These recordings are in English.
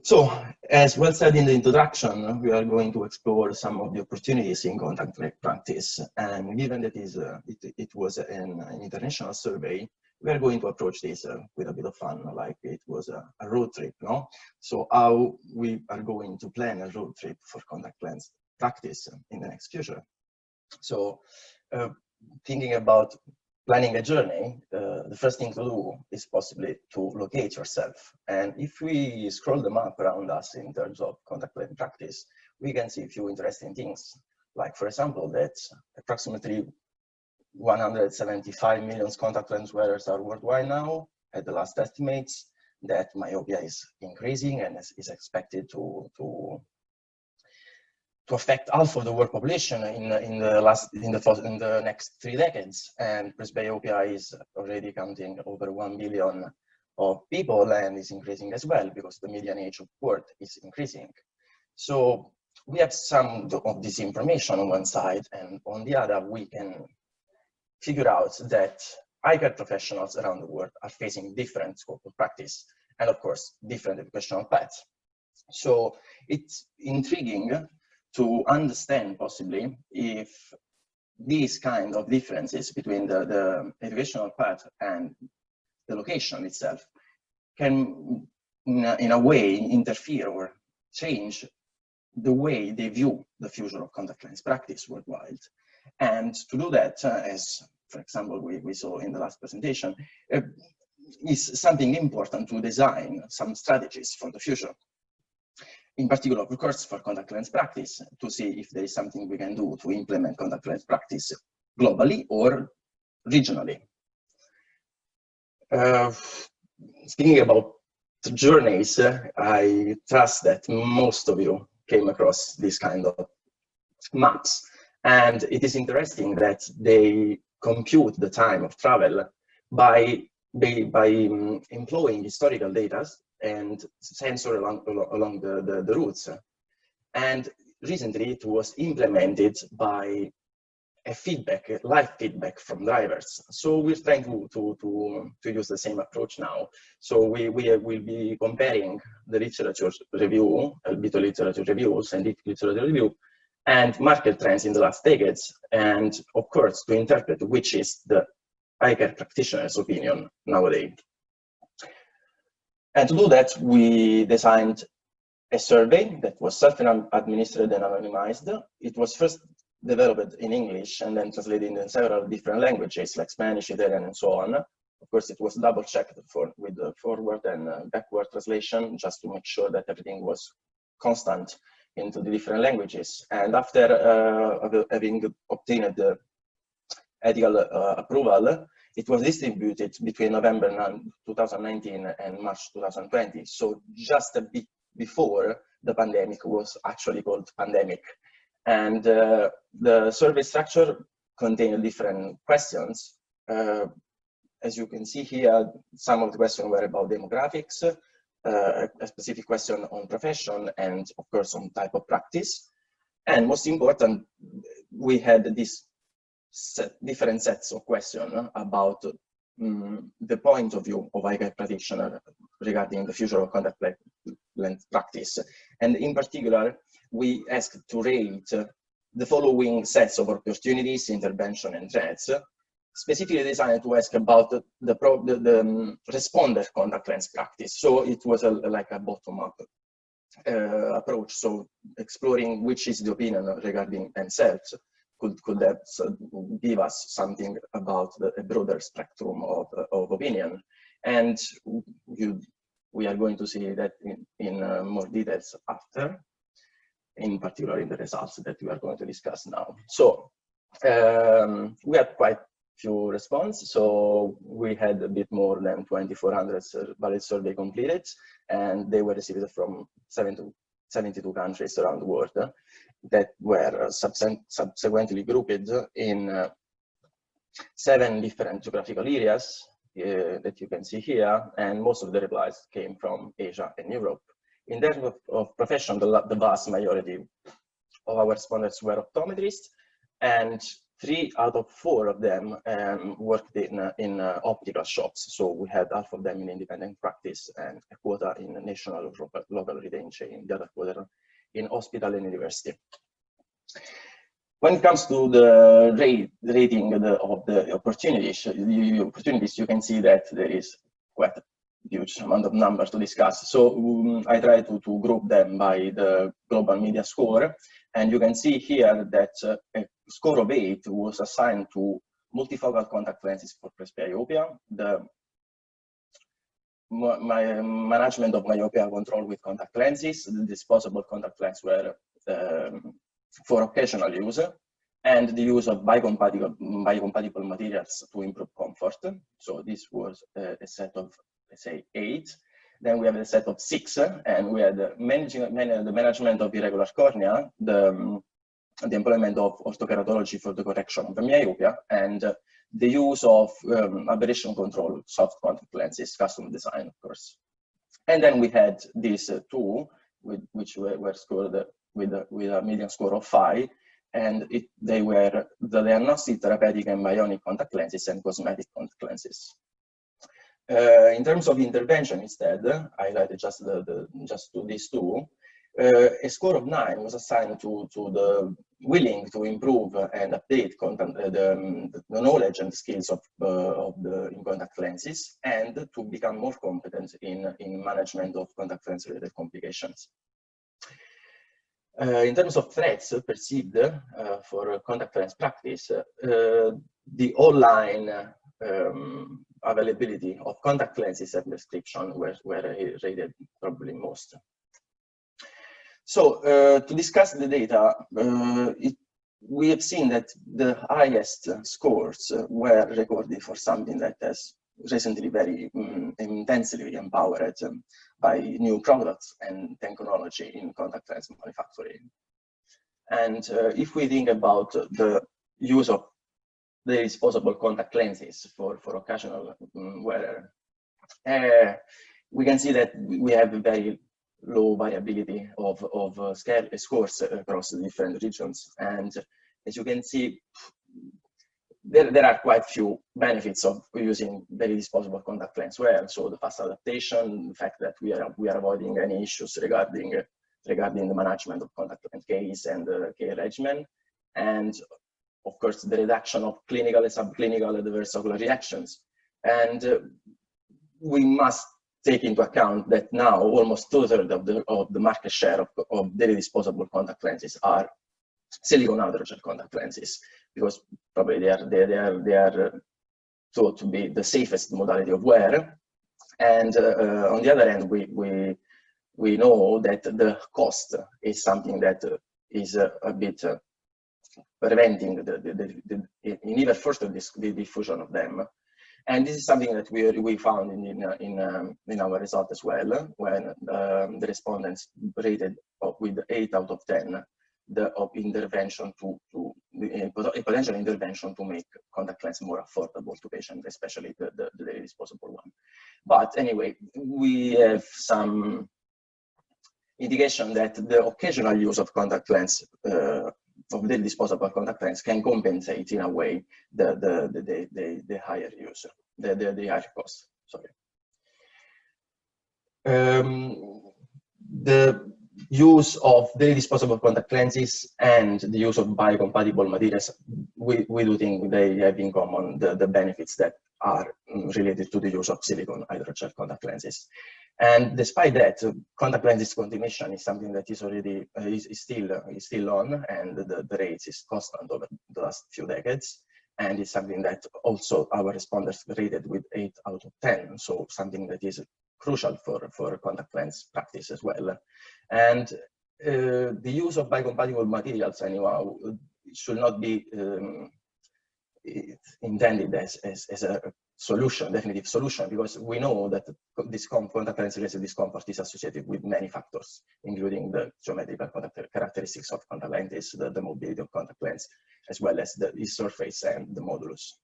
So, as well said in the introduction, we are going to explore some of the opportunities in contact practice. And given that it was an international survey, we are going to approach this with a bit of fun, like it was a road trip, no? So how we are going to plan a road trip for contact lens practice in the next future. So thinking about planning a journey, the first thing to do is possibly to locate yourself. And if we scroll the map around us in terms of contact lens practice, we can see a few interesting things. Like, for example, that approximately 175 million contact lens wearers are worldwide now, at the last estimates, that myopia is increasing and is expected to affect half of the world population in the next 3 decades, and presbyopia is already counting over 1 billion of people and is increasing as well because the median age of birth is increasing. So we have some of this information on one side, and on the other we can figure out that eye care professionals around the world are facing different scope of practice and of course different educational paths. So it's intriguing to understand possibly if these kind of differences between the educational path and the location itself can in a way interfere or change the way they view the future of contact lens practice worldwide. And to do that, as for example we saw in the last presentation, is something important to design some strategies for the future. In particular, of course, for contact lens practice, to see if there is something we can do to implement contact lens practice globally or regionally. Speaking about journeys, I trust that most of you came across this kind of maps. And it is interesting that they compute the time of travel by employing historical data and sensor along the routes. And recently it was implemented by a live feedback from drivers. So we're trying to use the same approach now. So we will be comparing the literature review, albeit literature review, scientific literature review, and market trends in the last decades, and of course to interpret which is the eye care practitioner's opinion nowadays. And to do that, we designed a survey that was self-administered and anonymized. It was first developed in English and then translated in several different languages like Spanish, Italian, and so on. Of course, it was double-checked with the forward and backward translation just to make sure that everything was constant into the different languages. And after having obtained the ethical approval, it was distributed between November 2019 and March 2020. So just a bit before the pandemic was actually called pandemic. And the survey structure contained different questions. As you can see here, some of the questions were about demographics, a specific question on profession, and of course on type of practice. And most important, we had these different sets of questions about the point of view of eye care practitioner regarding the future of contact lens practice. And in particular, we asked to rate the following sets of opportunities, intervention, and threats, specifically designed to ask about the responder contact lens practice. So it was like a bottom-up approach. So exploring which is the opinion regarding themselves could that give us something about a broader spectrum of opinion. And we are going to see that in more details after, in particular in the results that we are going to discuss now. So we had quite few responses. So we had a bit more than 2,400 valid survey completed, and they were received from 72 countries around the world that were subsequently grouped in 7 different geographical areas that you can see here, and most of the replies came from Asia and Europe. In terms of profession, the vast majority of our respondents were optometrists, and 3 out of 4 of them worked in optical shops. So we had half of them in independent practice and a quota in national or local retail chain, the other quota in hospital and university. When it comes to the rating of the opportunities, you can see that there is quite a huge amount of numbers to discuss. So I try to group them by the global media score. And you can see here that a score of 8 was assigned to multifocal contact lenses for presbyopia, the management of myopia control with contact lenses, the disposable contact lens were for occasional use, and the use of biocompatible materials to improve comfort. So this was a set of, let's say, 8. Then we have a set of 6, and we had the management of irregular cornea, the employment of orthokeratology for the correction of the myopia, and the use of aberration control soft contact lenses, custom design, of course. And then we had these 2, which were scored with a median score of 5, and they are diagnostic, therapeutic, and bionic contact lenses and cosmetic contact lenses. In terms of intervention, instead, I highlighted just to these 2. A score of 9 was assigned to the willing to improve and update the knowledge and skills of in contact lenses, and to become more competent in management of contact lens related complications. In terms of threats perceived for contact lens practice, the online availability of contact lenses and prescription were rated probably most. So to discuss the data, we have seen that the highest scores were recorded for something that has recently very intensely empowered by new products and technology in contact lens manufacturing. And if we think about the use of the disposable contact lenses for occasional wear, we can see that we have a very low variability of scores across the different regions. And as you can see, there are quite few benefits of using very disposable contact lens wear. So the fast adaptation, the fact that we are avoiding any issues regarding the management of contact lens case and care regimen, and of course the reduction of clinical and subclinical adverse ocular reactions. And we must take into account that now almost 2/3 of the market share of daily disposable contact lenses are silicone hydrogel contact lenses, because probably they are thought to be the safest modality of wear. And on the other hand, we know that the cost is something that is a bit preventing in even further the diffusion of them. And this is something that we found in our result as well, when the respondents rated with 8 out of 10 the intervention a potential intervention to make contact lens more affordable to patients, especially the daily disposable one. But anyway, we have some indication that the occasional use of contact lens of daily disposable contact lens can compensate in a way the higher use, the higher cost. Sorry. The use of daily disposable contact lenses and the use of biocompatible materials, we do think they have in common the benefits that are related to the use of silicone hydrogel contact lenses. And despite that, contact lens discontinuation is something that is already is still on, and the rate is constant over the last few decades. And it's something that also our responders rated with 8 out of 10. So something that is crucial for contact lens practice as well. And the use of biocompatible materials, anyhow, should not be intended as a solution, definitive solution, because we know that this contact lens related discomfort is associated with many factors, including the geometrical characteristics of contact lenses, the mobility of contact lens, as well as the surface and the modulus.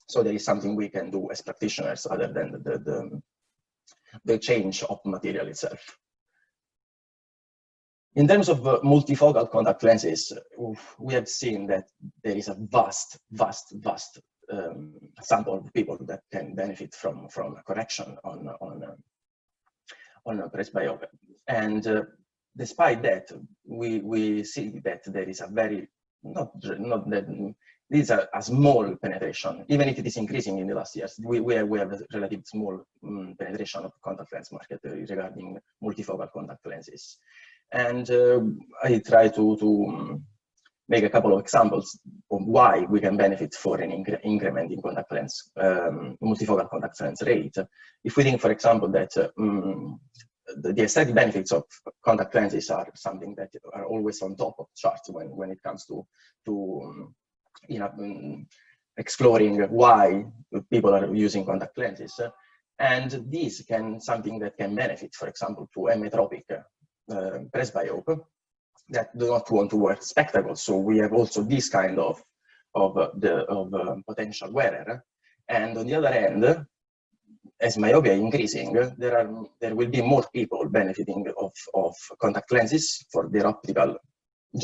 So there is something we can do as practitioners other than the change of material itself. In terms of multifocal contact lenses, we have seen that there is a vast sample of people that can benefit from correction on presbyopia. And despite that, we see that there is a very, not that, this is a small penetration, even if it is increasing in the last years. We have a relatively small penetration of contact lens market regarding multifocal contact lenses. And I try to make a couple of examples of why we can benefit for an increment in contact lens, multifocal contact lens rate. If we think, for example, that the aesthetic benefits of contact lenses are something that are always on top of charts when it comes to exploring why people are using contact lenses, and this can something that can benefit, for example, to emmetropic presbyope that do not want to wear spectacles. So we have also this kind of potential wearer. And on the other hand, as myopia increasing, there will be more people benefiting of contact lenses for their optical,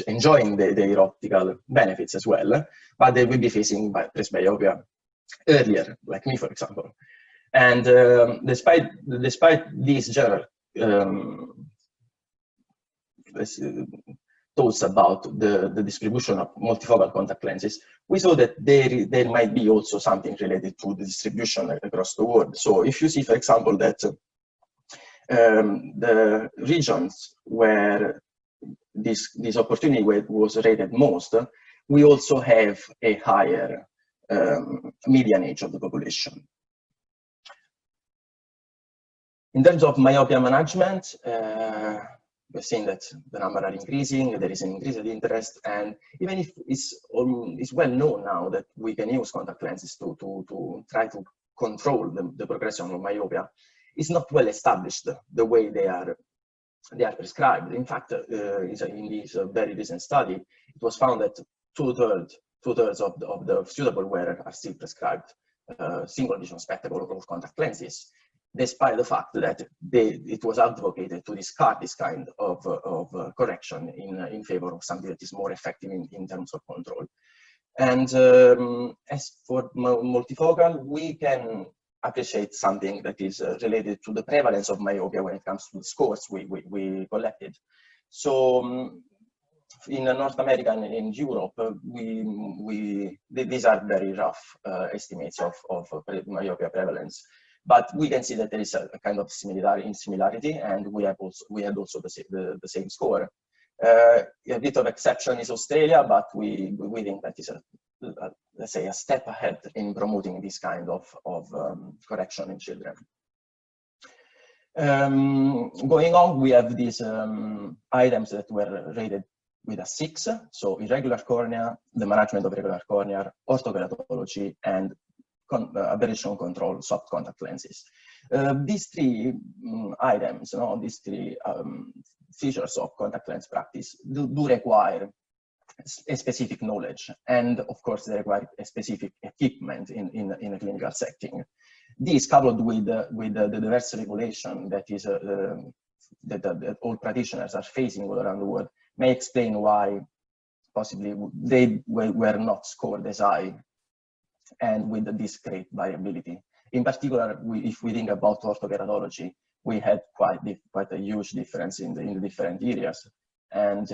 enjoying their optical benefits as well, but they will be facing presbyopia earlier, like me, for example. And despite these general thoughts about the distribution of multifocal contact lenses, we saw that there might be also something related to the distribution across the world. So if you see, for example, that the regions where this opportunity was rated most, we also have a higher median age of the population. In terms of myopia management, we're seeing that the numbers are increasing, there is an increased interest, and even if it's well known now that we can use contact lenses to try to control the progression of myopia, it's not well established the way they are prescribed. In fact, in this very recent study, it was found that two-thirds of the suitable wearers are still prescribed single vision spectacle or contact lenses, despite the fact that it was advocated to discard this kind of correction in favor of something that is more effective in terms of control. And as for multifocal, we can appreciate something that is related to the prevalence of myopia when it comes to the scores we collected. So in North America and in Europe, these are very rough estimates of myopia prevalence. But we can see that there is a kind of similarity, and we had also the same score. A bit of exception is Australia, but we think that is let's say a step ahead in promoting this kind of correction in children. Going on, we have these items that were rated with a 6, so irregular cornea, the management of irregular cornea, orthokeratology, and aberration control soft contact lenses. These three items, these three features of contact lens practice do require a specific knowledge, and of course they require a specific equipment in a clinical setting. This, coupled with the diverse regulation that is that all practitioners are facing all around the world, may explain why possibly they were not scored as high and with this great variability. In particular, if we think about orthokeratology, we had quite a huge difference in the different areas. And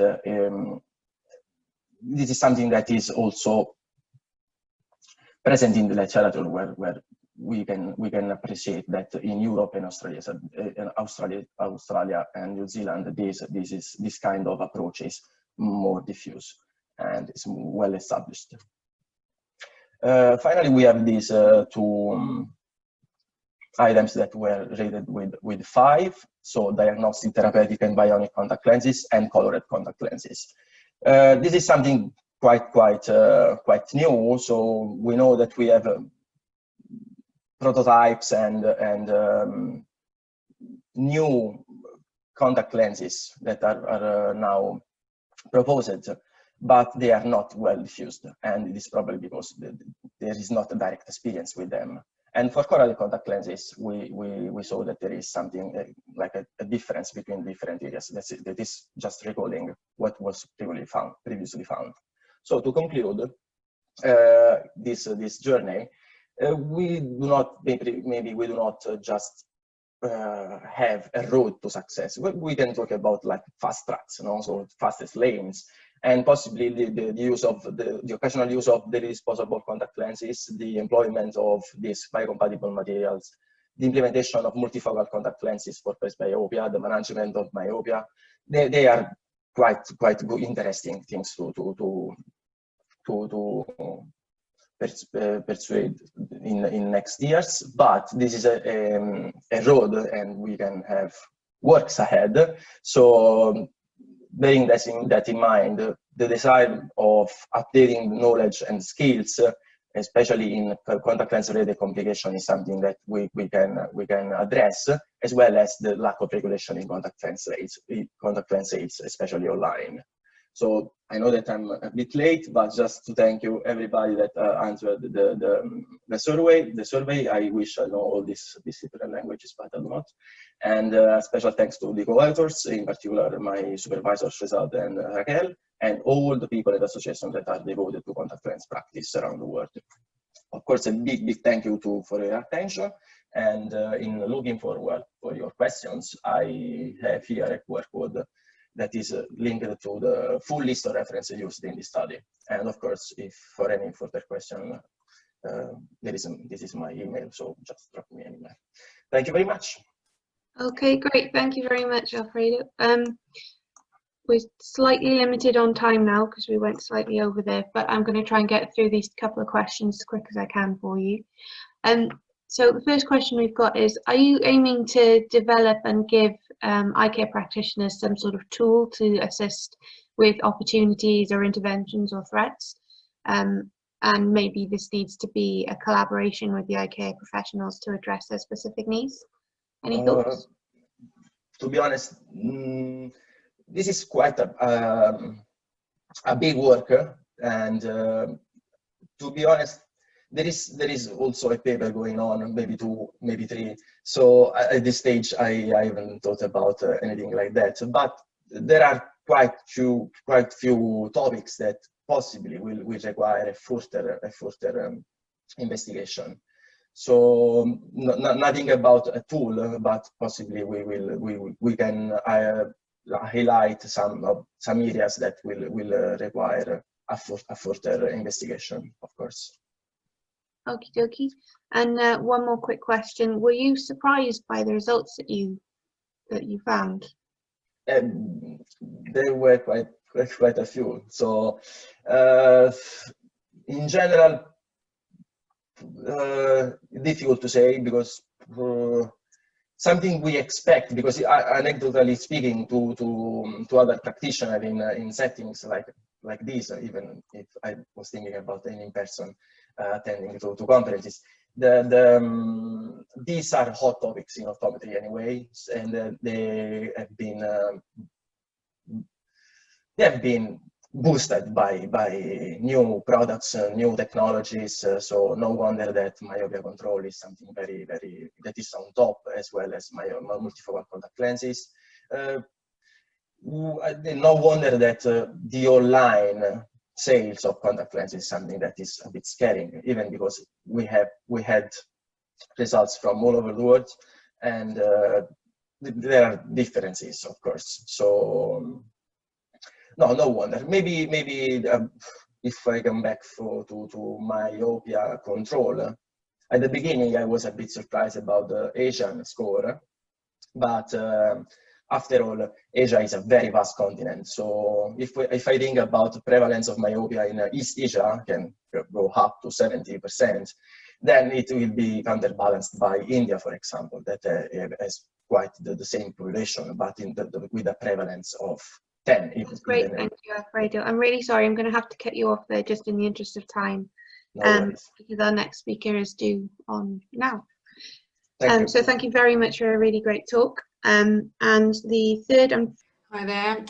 this is something that is also present in the literature where we can appreciate that in Europe and Australia and New Zealand, this kind of approach is more diffuse and is well established. Finally, we have these two items that were rated with 5, so diagnostic, therapeutic, and bionic contact lenses, and colored contact lenses. This is something quite new. So we know that we have prototypes and new contact lenses that are now proposed, but they are not well diffused, and it is probably because there is not a direct experience with them. And for coral contact lenses, we saw that there is something like a difference between different areas. That is just recalling what was previously found. So to conclude this journey, we do not, maybe we do not just have a road to success. We can talk about like fast tracks, you know, so fastest lanes, and possibly the use of the occasional use of the disposable contact lenses, the employment of these biocompatible materials, the implementation of multifocal contact lenses for presbyopia, the management of myopia. They are quite good, interesting things to persuade in next years, but this is a road and we can have works ahead. So bearing that in mind, the desire of updating knowledge and skills, especially in contact lens related complication, is something that we can address, as well as the lack of regulation in contact lens sales, especially online. So I know that I'm a bit late, but just to thank you everybody that answered the survey. I wish I know all these different languages, but I do not. And special thanks to the co-authors, in particular my supervisors Shazad and Raquel, and all the people at the association that are devoted to contact lens practice around the world. Of course, a big thank you for your attention. And in looking forward for your questions, I have here a QR code that is linked to the full list of references used in the study. And of course, if for any further question, this is my email, so just drop me an email. Thank you very much. Okay, great. Thank you very much, Alfredo. We're slightly limited on time now because we went slightly over there, but I'm going to try and get through these couple of questions as quick as I can for you. So the first question we've got is, are you aiming to develop and give eye care practitioners some sort of tool to assist with opportunities or interventions or threats? And maybe this needs to be a collaboration with the eye care professionals to address their specific needs. Any thoughts? To be honest, this is quite a big work, and to be honest, there is also a paper going on, maybe 2, maybe 3. So at this stage, I haven't thought about anything like that. But there are quite few topics that possibly will require a further investigation. So nothing about a tool, but possibly we can highlight some areas that will require a further investigation, of course. Okie dokie. And one more quick question: were you surprised by the results that you found? There were quite a few. So in general, difficult to say, because something we expect, because anecdotally speaking to other practitioners in settings like this, even if I was thinking about an in-person attending to conferences, these are hot topics in optometry anyway, and they have been boosted by new products, new technologies. So no wonder that myopia control is something that is on top, as well as multifocal contact lenses. No wonder that the online sales of contact lenses is something that is a bit scary, even because we had results from all over the world, and there are differences, of course. So no wonder. Maybe if I come back to myopia control, at the beginning I was a bit surprised about the Asian score, but after all, Asia is a very vast continent. So if I think about the prevalence of myopia in East Asia can go up to 70%, then it will be counterbalanced by India, for example, that has quite the same population, but with a prevalence of 10. That's great, thank you, Alfredo. I'm really sorry, I'm going to have to cut you off there just in the interest of time, because our next speaker is due on now. So thank you very much for a really great talk. And the third... Hi there.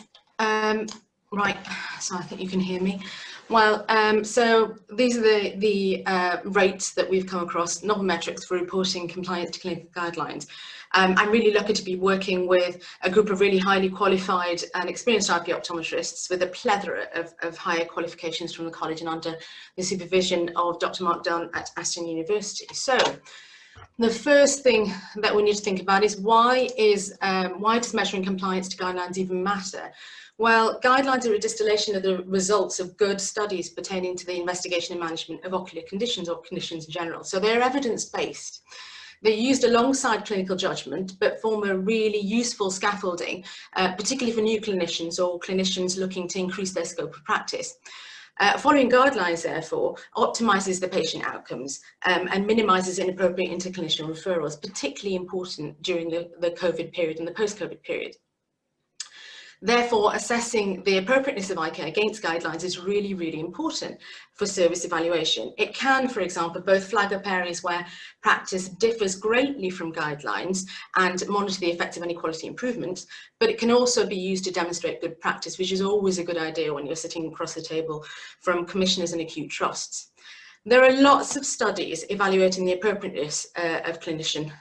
Right, so I think you can hear me. Well, so these are the rates that we've come across, novel metrics for reporting compliance to clinical guidelines. I'm really lucky to be working with a group of really highly qualified and experienced IP optometrists with a plethora of higher qualifications from the college and under the supervision of Dr. Mark Dunn at Aston University. So the first thing that we need to think about is why does measuring compliance to guidelines even matter? Well, guidelines are a distillation of the results of good studies pertaining to the investigation and management of ocular conditions or conditions in general. So they're evidence-based. They're used alongside clinical judgment, but form a really useful scaffolding, particularly for new clinicians or clinicians looking to increase their scope of practice. Following guidelines, therefore, optimises the patient outcomes and minimises inappropriate interclinician referrals, particularly important during the COVID period and the post-COVID period. Therefore, assessing the appropriateness of eye care against guidelines is really, really important for service evaluation. It can, for example, both flag up areas where practice differs greatly from guidelines and monitor the effects of any quality improvements, but it can also be used to demonstrate good practice, which is always a good idea when you're sitting across the table from commissioners and acute trusts. There are lots of studies evaluating the appropriateness of clinician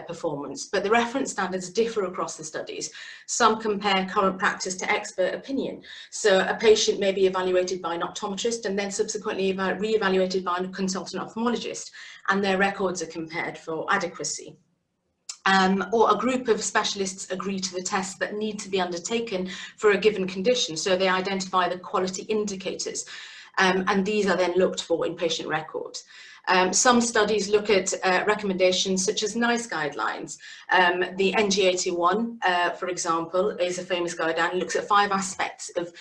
performance, but the reference standards differ across the studies. Some compare current practice to expert opinion. So a patient may be evaluated by an optometrist and then subsequently re-evaluated by a consultant ophthalmologist, and their records are compared for adequacy. Or a group of specialists agree to the tests that need to be undertaken for a given condition. So they identify the quality indicators, and these are then looked for in patient records. Some studies look at recommendations such as NICE guidelines. The NG81, for example, is a famous guideline, looks at 5 aspects of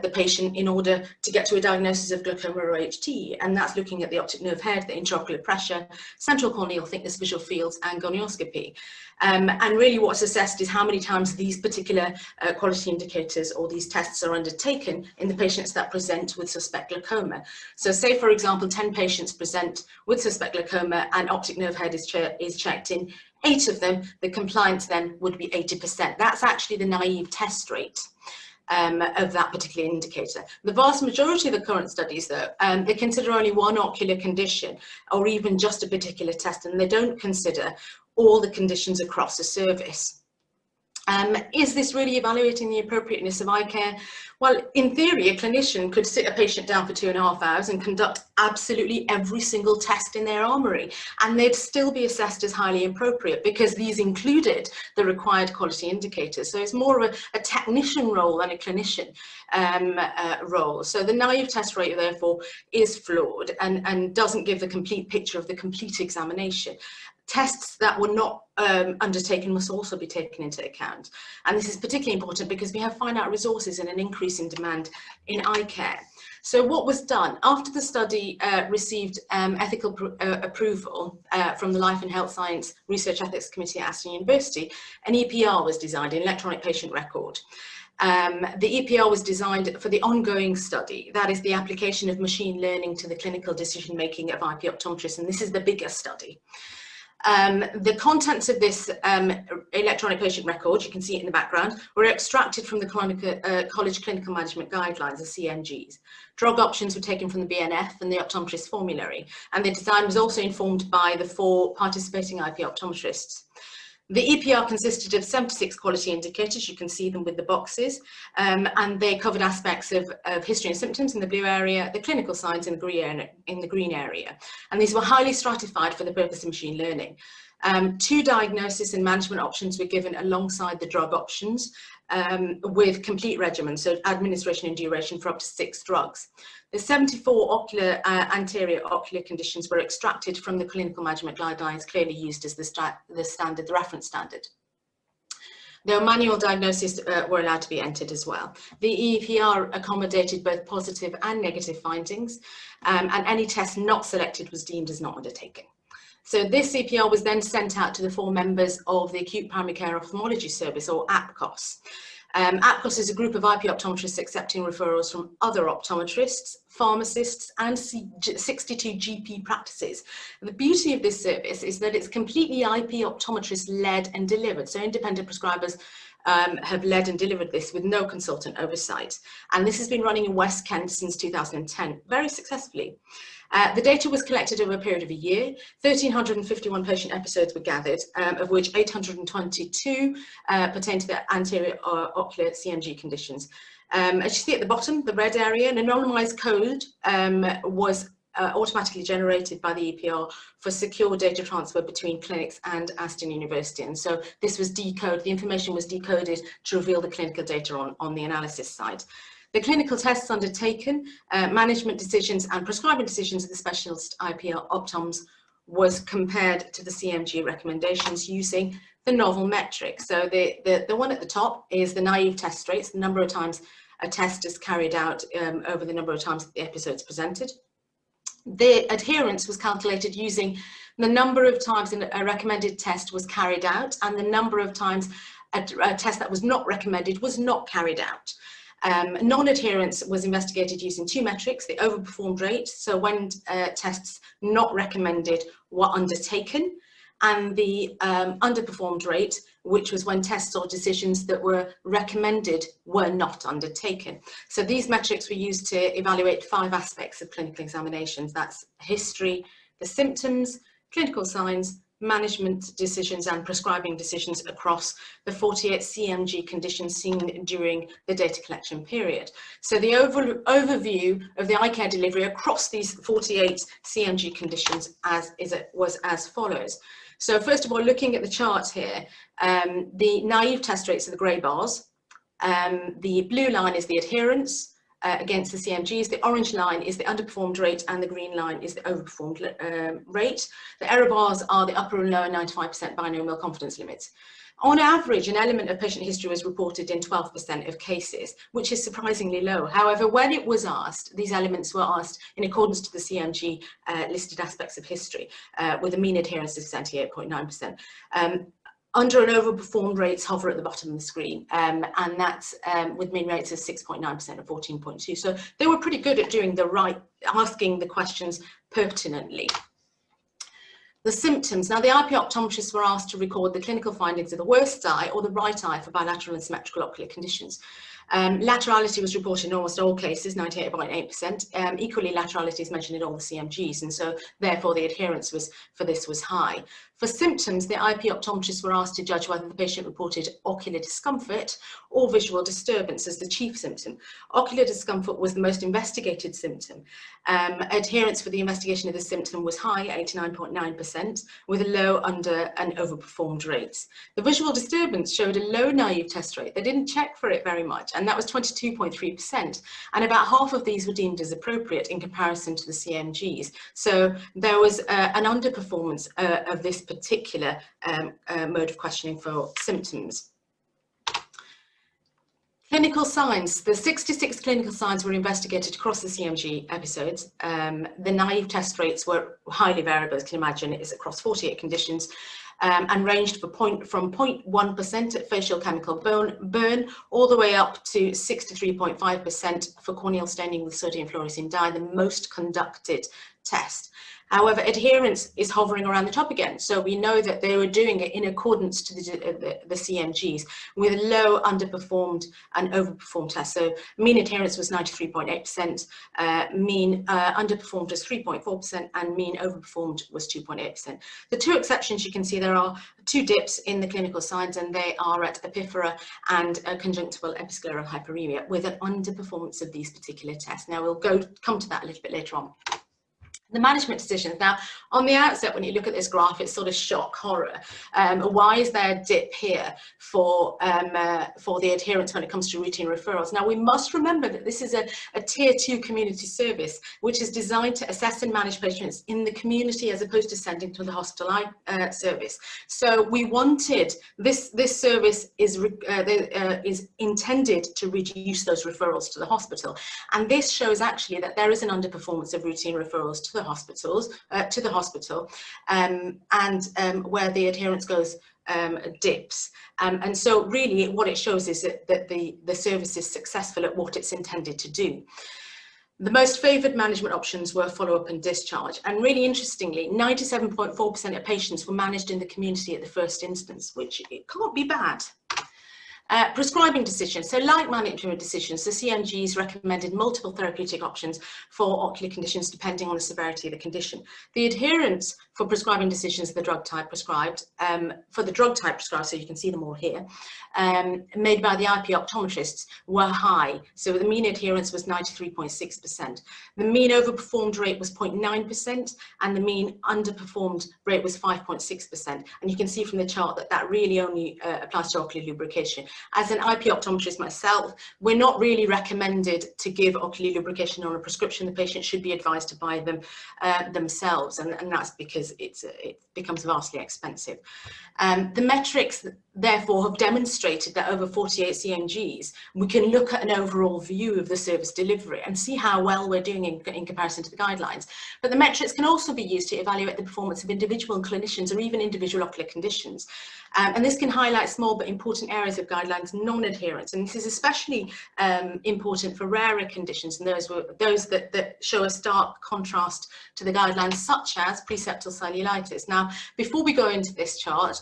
the patient in order to get to a diagnosis of glaucoma or HT, and that's looking at the optic nerve head, the intraocular pressure, central corneal thickness, visual fields, and gonioscopy. And really what's assessed is how many times these particular quality indicators or these tests are undertaken in the patients that present with suspect glaucoma. So say, for example, 10 patients present with suspect glaucoma and optic nerve head is checked in 8 of them, the compliance then would be 80%. That's actually the naive test rate of that particular indicator. The vast majority of the current studies, though, they consider only one ocular condition or even just a particular test, and they don't consider all the conditions across a service. Is this really evaluating the appropriateness of eye care? Well, in theory, a clinician could sit a patient down for 2.5 hours and conduct absolutely every single test in their armoury, and they'd still be assessed as highly appropriate because these included the required quality indicators. So it's more of a technician role than a clinician role. So the naive test rate, therefore, is flawed and doesn't give the complete picture of the complete examination. Tests that were not undertaken must also be taken into account. And this is particularly important because we have finite resources and an increase in demand in eye care. So what was done? After the study received ethical approval from the Life and Health Science Research Ethics Committee at Aston University, an EPR was designed, an electronic patient record. The EPR was designed for the ongoing study, that is the application of machine learning to the clinical decision making of IP optometrists, and this is the bigger study. The contents of this electronic patient record, you can see it in the background, were extracted from the College Clinical Management Guidelines, the CMGs. Drug options were taken from the BNF and the optometrist formulary, and the design was also informed by the 4 participating IP optometrists. The EPR consisted of 76 quality indicators, you can see them with the boxes, and they covered aspects of history and symptoms in the blue area, the clinical signs in the green area. And these were highly stratified for the purpose of machine learning. 2 diagnosis and management options were given alongside the drug options with complete regimen, so administration and duration for up to 6 drugs. The 74 anterior ocular conditions were extracted from the clinical management guidelines, clearly used as the reference standard. Though manual diagnoses were allowed to be entered as well. The EPR accommodated both positive and negative findings, and any test not selected was deemed as not undertaken. So this EPR was then sent out to the 4 members of the Acute Primary Care Ophthalmology Service, or APCOS. APCOS is a group of IP optometrists accepting referrals from other optometrists, pharmacists, and 62 GP practices. The beauty of this service is that it's completely IP optometrist led and delivered, so independent prescribers have led and delivered this with no consultant oversight. And this has been running in West Kent since 2010, very successfully. The data was collected over a period of a year. 1,351 patient episodes were gathered, of which 822 pertain to the anterior ocular CMG conditions. As you see at the bottom, the red area, an anonymized code was automatically generated by the EPR for secure data transfer between clinics and Aston University. And so this was decoded, the information was decoded to reveal the clinical data on the analysis side. The clinical tests undertaken, management decisions and prescribing decisions of the specialist IPL optoms was compared to the CMG recommendations using the novel metric. So the one at the top is the naive test rates, the number of times a test is carried out over the number of times that the episodes presented. The adherence was calculated using the number of times a recommended test was carried out and the number of times a test that was not recommended was not carried out. Non-adherence was investigated using two metrics, the overperformed rate, so when tests not recommended were undertaken, and the underperformed rate, which was when tests or decisions that were recommended were not undertaken. So these metrics were used to evaluate 5 aspects of clinical examinations. That's history, the symptoms, clinical signs, management decisions and prescribing decisions across the 48 CMG conditions seen during the data collection period. So the overview of the eye care delivery across these 48 CMG conditions was as follows. So first of all, looking at the charts here, the naive test rates are the grey bars. The blue line is the adherence against the CMGs. The orange line is the underperformed rate and the green line is the overperformed rate. The error bars are the upper and lower 95% binomial confidence limits. On average, an element of patient history was reported in 12% of cases, which is surprisingly low. However, when it was asked, these elements were asked in accordance to the CMG listed aspects of history, with a mean adherence of 78.9%. Under and overperformed rates hover at the bottom of the screen, and that's with mean rates of 6.9% and 14.2%. So they were pretty good at doing the right, asking the questions pertinently. The symptoms. Now, the IP optometrists were asked to record the clinical findings of the worst eye or the right eye for bilateral and symmetrical ocular conditions. Laterality was reported in almost all cases, 98.8%. Equally, laterality is mentioned in all the CMGs, and so therefore the adherence for this was high. For symptoms, the IP optometrists were asked to judge whether the patient reported ocular discomfort or visual disturbance as the chief symptom. Ocular discomfort was the most investigated symptom. Adherence for the investigation of the symptom was high, 89.9%, with a low, under and overperformed rates. The visual disturbance showed a low naive test rate. They didn't check for it very much, and that was 22.3%. And about half of these were deemed as appropriate in comparison to the CMGs. So there was an underperformance of this particular mode of questioning for symptoms. Clinical signs. The 66 clinical signs were investigated across the CMG episodes. The naive test rates were highly variable, as you can imagine. It's across 48 conditions and ranged from 0.1% at facial chemical burn all the way up to 63.5% for corneal staining with sodium fluorescein dye, the most conducted test. However, adherence is hovering around the top again. So we know that they were doing it in accordance to the CMGs with low underperformed and overperformed tests. So mean adherence was 93.8%, mean underperformed was 3.4%, and mean overperformed was 2.8%. The two exceptions you can see, there are 2 dips in the clinical signs, and they are at epiphora and conjunctival episcleral hyperemia with an underperformance of these particular tests. Now we'll come to that a little bit later on. The management decisions. Now, on the outset, when you look at this graph, it's sort of shock, horror. Why is there a dip here for the adherence when it comes to routine referrals? Now, we must remember that this is a tier 2 community service, which is designed to assess and manage patients in the community as opposed to sending to the hospital service. So we wanted, this service is intended to reduce those referrals to the hospital. And this shows actually that there is an underperformance of routine referrals to the hospital, where the adherence goes dips, and so really what it shows is that the service is successful at what it's intended to do. The most favoured management options were follow-up and discharge, and really interestingly, 97.4% of patients were managed in the community at the first instance, which it can't be bad. Prescribing decisions. So like mandatory decisions, the CMGs recommended multiple therapeutic options for ocular conditions depending on the severity of the condition. The adherence for prescribing decisions, the drug type prescribed, so you can see them all here, made by the IP optometrists were high. So the mean adherence was 93.6%. The mean overperformed rate was 0.9% and the mean underperformed rate was 5.6%. And you can see from the chart that that really only applies to ocular lubrication. As an IP optometrist myself, we're not really recommended to give ocular lubrication on a prescription. The patient should be advised to buy them themselves, and that's because it becomes vastly expensive. The metrics, therefore, have demonstrated that over 48 CMGs, we can look at an overall view of the service delivery and see how well we're doing in comparison to the guidelines. But the metrics can also be used to evaluate the performance of individual clinicians or even individual ocular conditions. And this can highlight small but important areas of guidelines non-adherence. And this is especially important for rarer conditions and those that show a stark contrast to the guidelines, such as preseptal cellulitis. Now, before we go into this chart,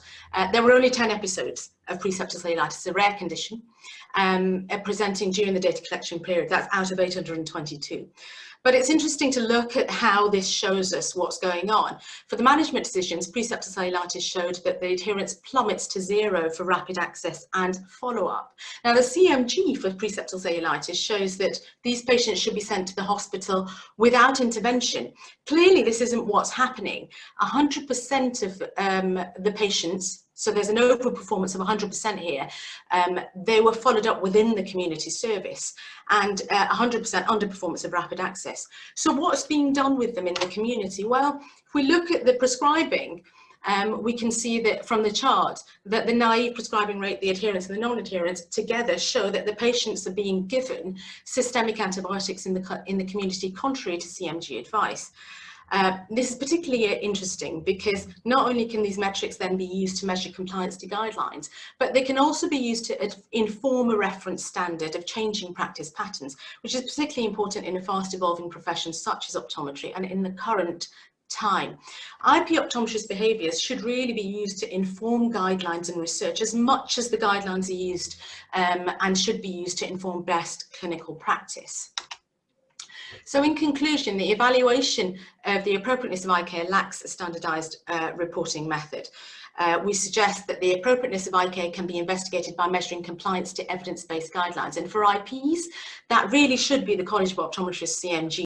there were only 10 episodes of preseptal cellulitis, a rare condition, presenting during the data collection period. That's out of 822. But it's interesting to look at how this shows us what's going on. For the management decisions, preseptal cellulitis showed that the adherence plummets to 0 for rapid access and follow-up. Now, the CMG for preseptal cellulitis shows that these patients should be sent to the hospital without intervention. Clearly, this isn't what's happening. 100% of the patients, so there's an overperformance of 100% here, they were followed up within the community service, and 100% underperformance of rapid access. So what's being done with them in the community? Well, if we look at the prescribing, we can see that from the chart that the naive prescribing rate, the adherence and the non-adherence together show that the patients are being given systemic antibiotics in the community contrary to CMG advice. This is particularly interesting because not only can these metrics then be used to measure compliance to guidelines, but they can also be used to inform a reference standard of changing practice patterns, which is particularly important in a fast evolving profession such as optometry and in the current time. IP optometrist behaviours should really be used to inform guidelines and research as much as the guidelines are used and should be used to inform best clinical practice. So in conclusion, the evaluation of the appropriateness of eye care lacks a standardised reporting method. We suggest that the appropriateness of eye care can be investigated by measuring compliance to evidence-based guidelines. And for IPs, that really should be the College of Optometrists CMG